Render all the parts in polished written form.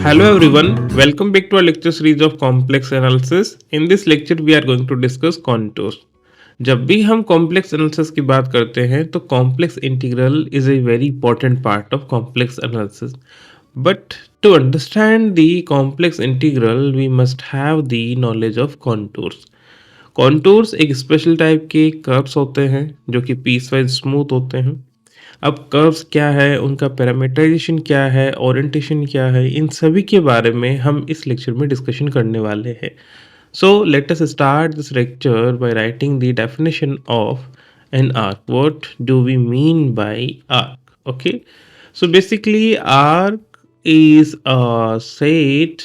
Hello everyone, welcome back to our lecture series of complex analysis. In this lecture we are going to discuss contours. जब भी हम complex analysis की बात करते हैं तो complex integral is a very important part of complex analysis. But to understand the complex integral we must have the knowledge of contours. Contours एक special type के कर्व्स होते हैं जो कि पीस वाइज स्मूथ होते हैं। अब कर्व्स क्या है, उनका पैरामीटराइजेशन क्या है, ओरिएंटेशन क्या है, इन सभी के बारे में हम इस लेक्चर में डिस्कशन करने वाले हैं। So let us start this lecture by writing the definition of an arc. What do we mean by arc? Okay, so basically arc is a set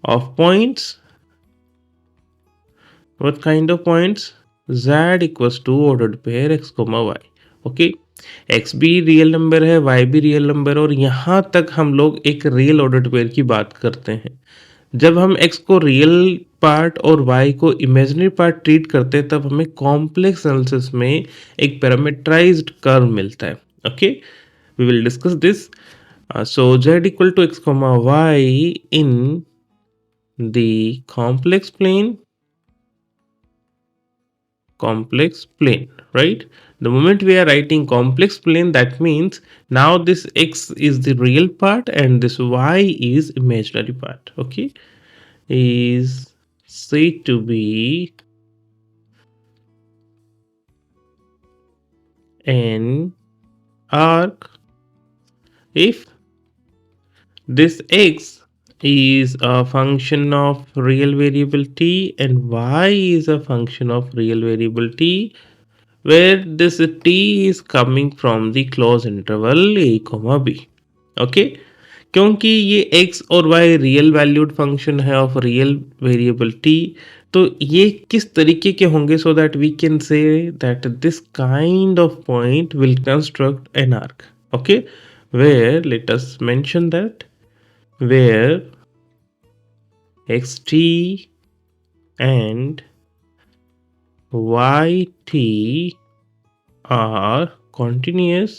of points. What kind of points? Z equals to ordered pair x comma y. Okay, x भी real number है, y भी real number है, और यहाँ तक हम लोग एक रियल ऑर्डर्ड पेयर की बात करते हैं। जब हम x को रियल पार्ट और y को इमेजिनरी पार्ट ट्रीट करते हैं तब हमें कॉम्प्लेक्स एनालिसिस में एक पैरामीटराइज्ड कर्व मिलता है। Okay, we will discuss this. So z equal to x comma y इन द complex plane, right? The moment we are writing complex plane, that means now this x is the real part and this y is imaginary part. Okay, is said to be an arc if this x is a function of real variable t and y is a function of real variable t, where this t is coming from the closed interval a comma b. Okay, क्योंकि ये x और y real valued function है of real variable t, तो ये किस तरीके के होंगे so that we can say that this kind of point will construct an arc. Okay, where let us mention that where xt and yt are continuous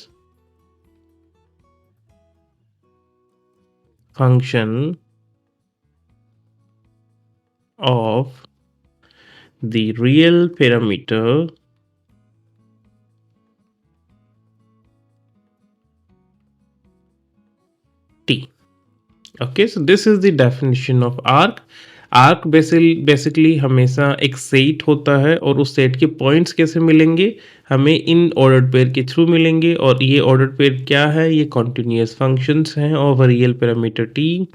function of the real parameter t. Okay, so this is the definition of arc. Arc basically हमेशा एक set होता है और उस set के points कैसे मिलेंगे, हमें इन ऑर्डर्ड पेयर के थ्रू मिलेंगे। और ये ऑर्डर्ड पेयर क्या है, ये कॉन्टिन्यूस फंक्शंस हैं ऑफ रियल पैरामीटर टी।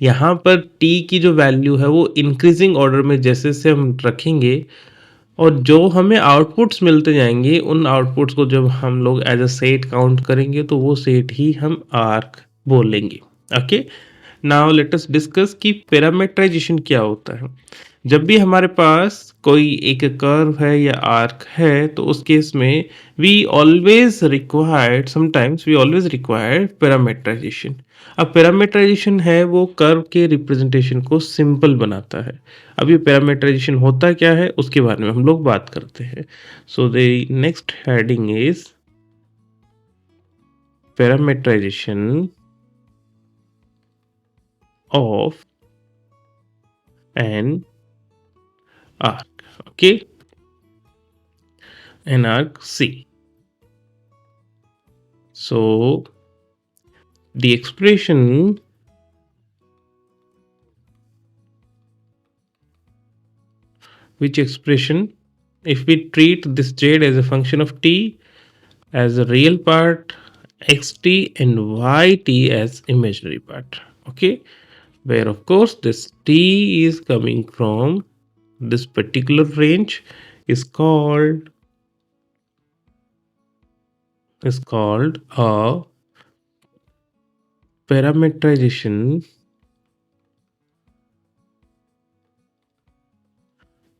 यहाँ पर टी की जो वैल्यू है वो इंक्रीजिंग ऑर्डर में जैसे से हम रखेंगे और जो हमें आउटपुट्स मिलते जाएंगे उन आउटपुट्स को जब हम लोग एज अ सेट काउंट करेंगे तो वो सेट ही हम आर्क बोलेंगे। Okay, now let us discuss कि पैरामीटराइजेशन क्या होता है। जब भी हमारे पास कोई एक कर्व है या आर्क है तो उस केस में वी ऑलवेज रिक्वायर्ड पैरामीटराइजेशन। अब पैरामीटराइजेशन है वो कर्व के रिप्रेजेंटेशन को सिंपल बनाता है। अब ये पैरामीटराइजेशन होता क्या है उसके बारे में हम लोग बात करते हैं। So the next heading is parameterization of an arc. Okay, an arc C. So the expression if we treat this z as a function of t as a real part, xt and yt as imaginary part. Okay, where of course this t is coming from this particular range is called a parameterization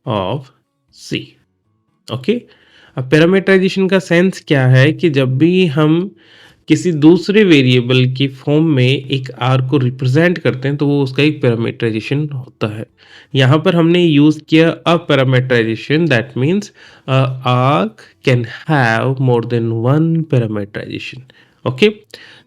of C. Okay, अब parameterisation का sense क्या है कि जब भी हम किसी दूसरे वेरिएबल की फॉर्म में एक आर को रिप्रेजेंट करते हैं तो वो उसका एक पैरामीटराइजेशन होता है। यहाँ पर हमने यूज किया a parameterization, that means arc can have more than one parameterization. Okay,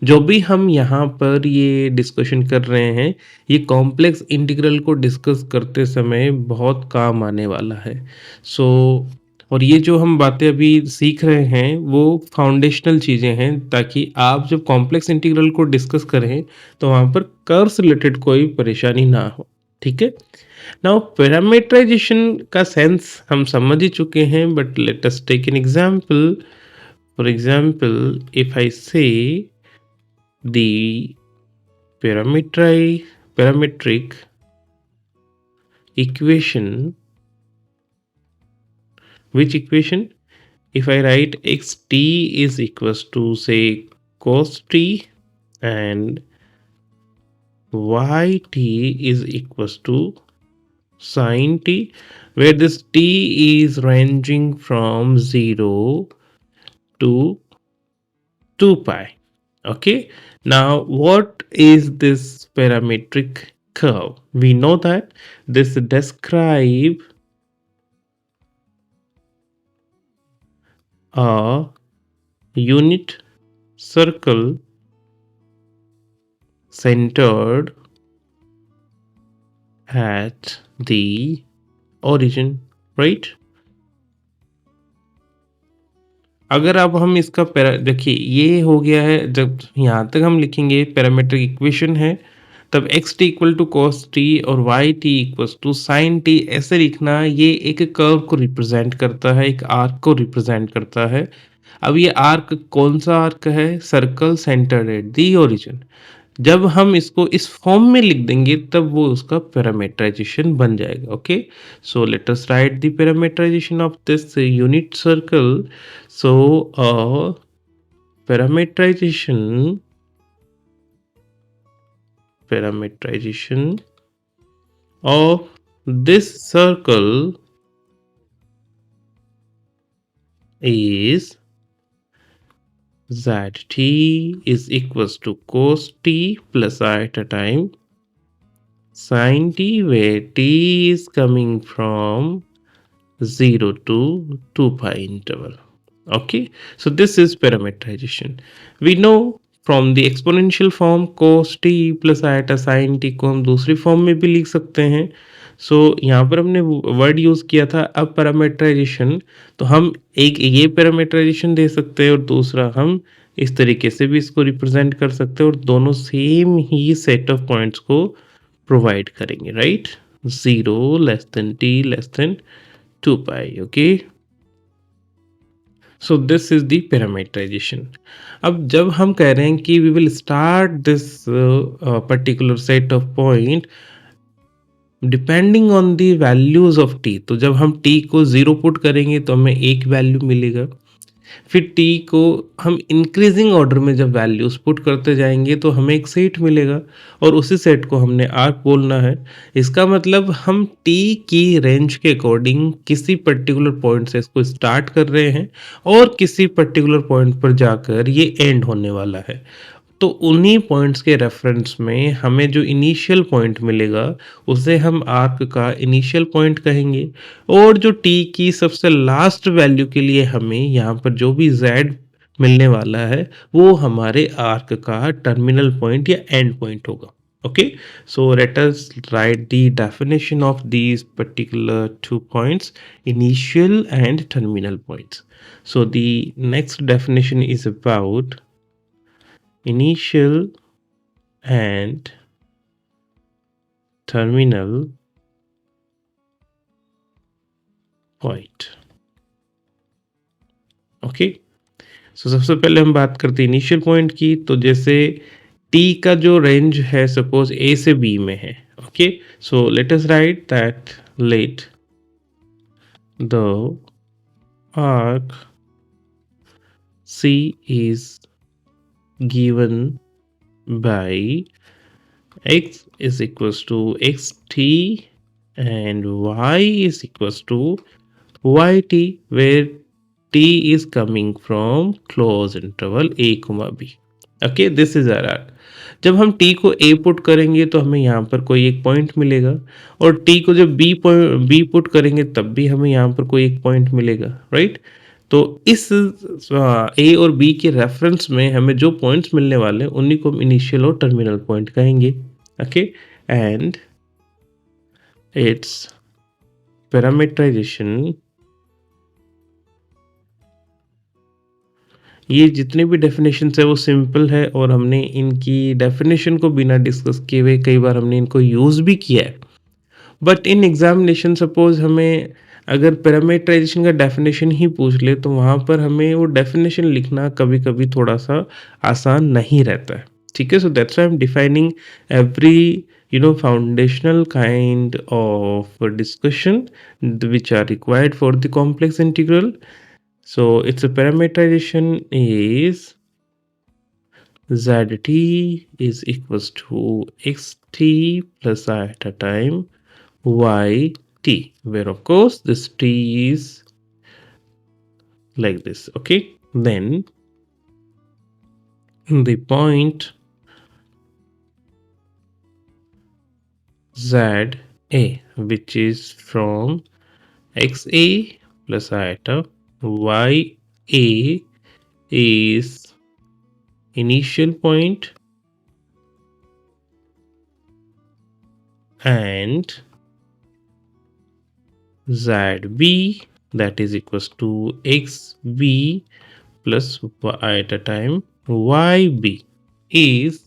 जो भी हम यहाँ पर ये डिस्कशन कर रहे हैं, ये कॉम्प्लेक्स इंटीग्रल को डिस्कस करते समय बहुत काम आने वाला है। सो और ये जो हम बातें अभी सीख रहे हैं, वो फाउंडेशनल चीज़ें हैं, ताकि आप जब कॉम्प्लेक्स इंटीग्रल को डिस्कस करें, तो वहाँ पर कर्व्स रिलेटेड कोई परेशानी ना हो। ठीक है? नाउ पैरामीटराइजेशन का सेंस हम समझ ही चुके हैं, but let us take an example. For example, if I say the parametric equation, which equation? If I write xt is equals to say cos t and yt is equals to sin t, where this t is ranging from 0 to 2 pi. Okay, now what is this parametric curve? We know that this describe a unit circle centered at the origin, right? अगर अब हम इसका देखिए, ये हो गया है, जब यहाँ तक हम लिखेंगे पैरामीट्रिक इक्वेशन है, तब X T equal to cos T और Y T equal to sine T, ऐसे लिखना ये एक कर्व को रिप्रेजेंट करता है, एक आर्क को रिप्रेजेंट करता है। अब ये आर्क कौन सा आर्क है? Circle centred at the origin. जब हम इसको इस फॉर्म में लिख देंगे, तब वो उसका पैरामीटराइजेशन बन जाएगा। Okay, so let us write the parameterization of this unit circle. So parameterization of this circle is zt is equals to cos t plus I at a time sin t, where t is coming from 0 to 2 pi interval. Okay, so this is parameterization. We know from the exponential form cos t plus iota sin t को हम दूसरी form में भी लिख सकते हैं। सो यहाँ पर हमने वर्ड यूज़ किया था अब पैरामीटराइजेशन, तो हम एक ये पैरामीटराइजेशन दे सकते हैं और दूसरा हम इस तरीके से भी इसको रिप्रेजेंट कर सकते हैं, और दोनों same he set of points को प्रोवाइड करेंगे, right? 0 less than t less than 2 pi. Okay, so this is the parameterization. अब जब हम कह रहे हैं कि we will start this particular set of point depending on the values of T, तो जब हम टी को 0 पुट करेंगे तो हमें एक वैल्यू मिलेगा, फिर टी को हम इंक्रीजिंग ऑर्डर में जब वैल्यूज पुट करते जाएंगे तो हमें एक सेट मिलेगा, और उसी सेट को हमने आर्क बोलना है। इसका मतलब हम टी की रेंज के अकॉर्डिंग किसी पर्टिकुलर पॉइंट से इसको स्टार्ट कर रहे हैं और किसी पर्टिकुलर पॉइंट पर जाकर ये एंड होने वाला है। तो उन्हीं पॉइंट्स के रेफरेंस में हमें जो इनिशियल पॉइंट मिलेगा उसे हम आर्क का इनिशियल पॉइंट कहेंगे, और जो टी की सबसे लास्ट वैल्यू के लिए हमें यहाँ पर जो भी z मिलने वाला है वो हमारे आर्क का टर्मिनल पॉइंट या एंड पॉइंट होगा। Okay, so let us write the definition of these particular 2 points, initial and terminal points. So the next definition is about initial and terminal point. Okay, so सबसे पहले हम बात करते हैं initial point की। तो जैसे t का जो रेंज है सपोज a से b में है। Okay, so let us right that let the arc c is given by x is equals to xt and y is equals to yt, where t is coming from close interval a comma b. Okay, this is our arc. जब हम t को a put करेंगे तो हमें यहाँ पर कोई एक पॉइंट मिलेगा, और t को जब b पुट करेंगे तब भी हमें यहाँ पर कोई एक पॉइंट मिलेगा, राइट? तो इस ए और बी के रेफरेंस में हमें जो पॉइंट्स मिलने वाले हैं उन्हीं को हम इनिशियल और टर्मिनल पॉइंट कहेंगे. ओके, एंड इट्स पैरामीटराइजेशन, ये जितने भी डेफिनेशन है वो सिंपल है और हमने इनकी डेफिनेशन को बिना डिस्कस किए हुए कई बार हमने इनको यूज़ भी किया है. बट इन एग्जामिनेशन सपोज हमें अगर पैरामीटराइजेशन का डेफिनेशन ही पूछ ले तो वहाँ पर हमें वो डेफिनेशन लिखना कभी कभी थोड़ा सा आसान नहीं रहता है. ठीक है, so that's why I am defining every foundational kind of discussion which are required for the complex integral. So its a parameterization is zt is equals to xt plus I at a time yt, where of course this t is like this. Okay, then the point za, which is from xa plus iota ya, is initial point and zb, that is equals to xb plus y at a time yb, is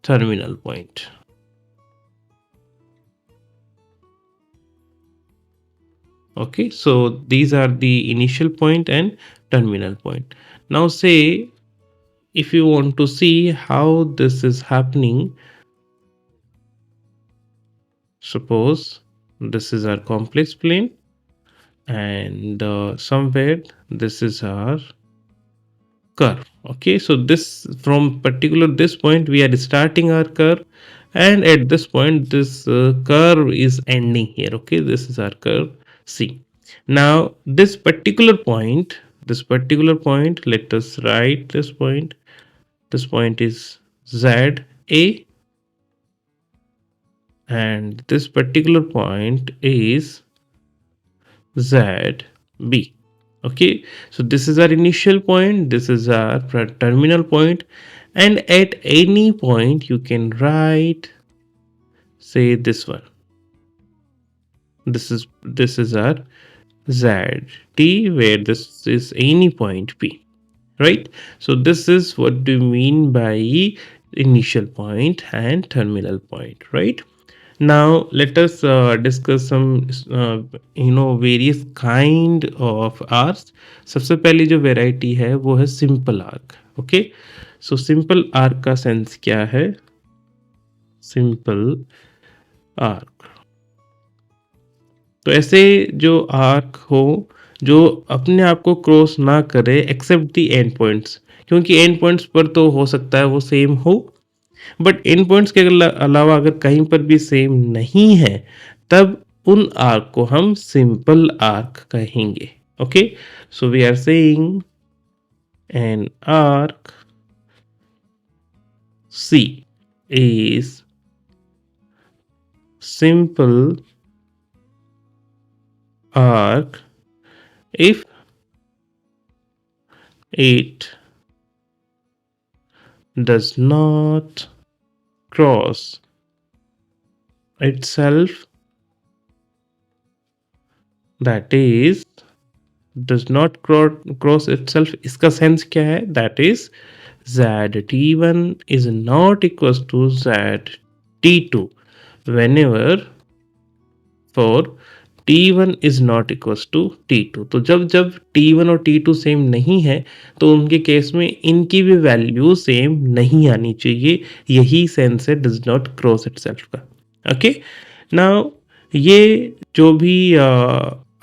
terminal point. Okay, so these are the initial point and terminal point. Now say if you want to see how this is happening, suppose this is our complex plane and somewhere this is our curve. Okay, so this from particular this point we are starting our curve, and at this point this curve is ending here. Okay, this is our curve C. Now this particular point, let us write this point. This point is ZA, and this particular point is ZB. Okay, so this is our initial point, this is our terminal point, and at any point you can write, say this one. This is our ZT, where this is any point P, right? So this is what do you mean by initial point and terminal point, right? Now let us discuss some various kind of arcs. सबसे पहली जो variety है वो है simple arc. Okay, so simple arc का sense क्या है? Simple arc तो ऐसे जो आर्क हो जो अपने आप को क्रॉस ना करे एक्सेप्ट दी एंड पॉइंट्स, क्योंकि एंड पॉइंट्स पर तो हो सकता है वो सेम हो, बट एंड पॉइंट्स के अलावा अगर कहीं पर भी सेम नहीं है तब उन आर्क को हम सिंपल आर्क कहेंगे. Okay, so we are saying an arc C is simple arc if it does not cross itself, that is does not cross itself. इसका सेंस क्या है? That is ZT1 is not equals to ZT2 whenever for T1 is not equals to T2. तो जब जब T1 और T2 same नहीं है तो उनके केस में इनकी भी वैल्यू सेम नहीं आनी चाहिए. यही सेंस है डज नॉट क्रॉस इटसेल्फ का. ओके, नाउ ये जो भी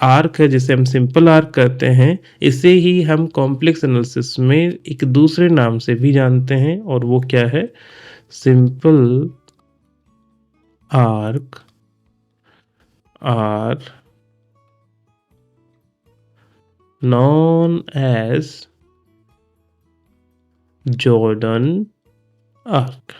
आर्क है जिसे हम सिंपल आर्क कहते हैं, इसे ही हम कॉम्प्लेक्स एनालिसिस में एक दूसरे नाम से भी जानते हैं, और वो क्या है? Simple arc are known as Jordan arc.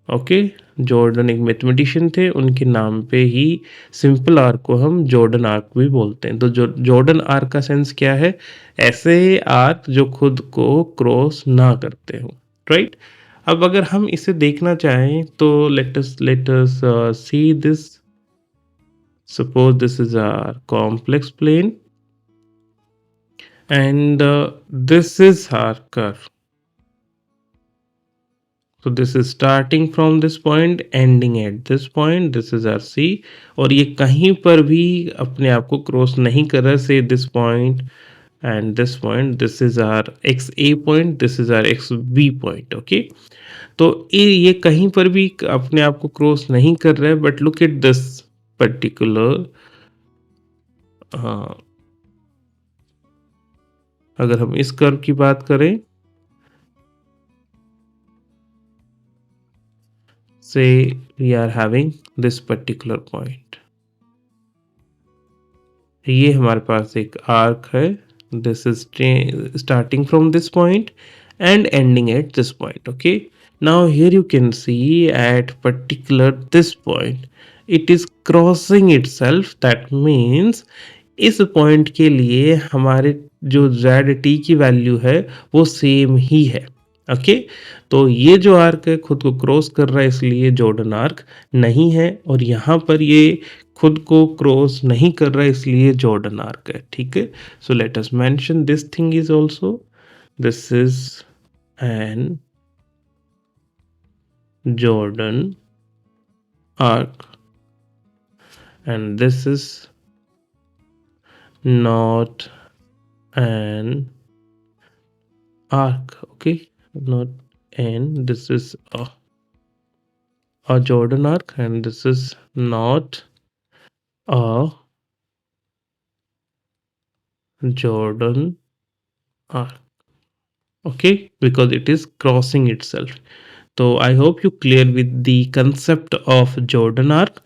Okay, Jordan एक मैथमेटिशियन थे, उनके नाम पे ही सिंपल आर्क को हम जॉर्डन आर्क भी बोलते हैं। तो जॉर्डन आर्क का सेंस क्या है? ऐसे आर्क जो खुद को क्रॉस ना करते हो, राइट? अब अगर हम इसे देखना चाहें तो let us see this. Suppose this is our complex plane and this is our curve. So this is starting from this point, ending at this point. This is our C और ये कहीं पर भी अपने आप को क्रॉस नहीं कर रहा है. Say this point and this point. This is our XA point. This is our XB point. Okay. तो ये कहीं पर भी अपने आप को क्रॉस नहीं कर रहा है. But look at this particular अगर हम इस कर्व की बात करें, say we are having this particular point. ये हमारे पास एक आर्क है. This is starting from this point and ending at this point. Okay, now here you can see at particular this point it is crossing itself. That means इस point के लिए हमारे जो ZT की वैल्यू है वो same ही है. Okay, तो ये जो आर्क है खुद को क्रॉस कर रहा है, इसलिए जॉर्डन आर्क नहीं है. और यहाँ पर ये खुद को क्रॉस नहीं कर रहा है, इसलिए जॉर्डन आर्क है. ठीक है, सो let us mention this thing is also. This is an Jordan arc and this is not an arc. Okay, not an, this is a Jordan arc and this is not a Jordan arc. Okay, because it is crossing itself. So I hope you clear with the concept of Jordan arc.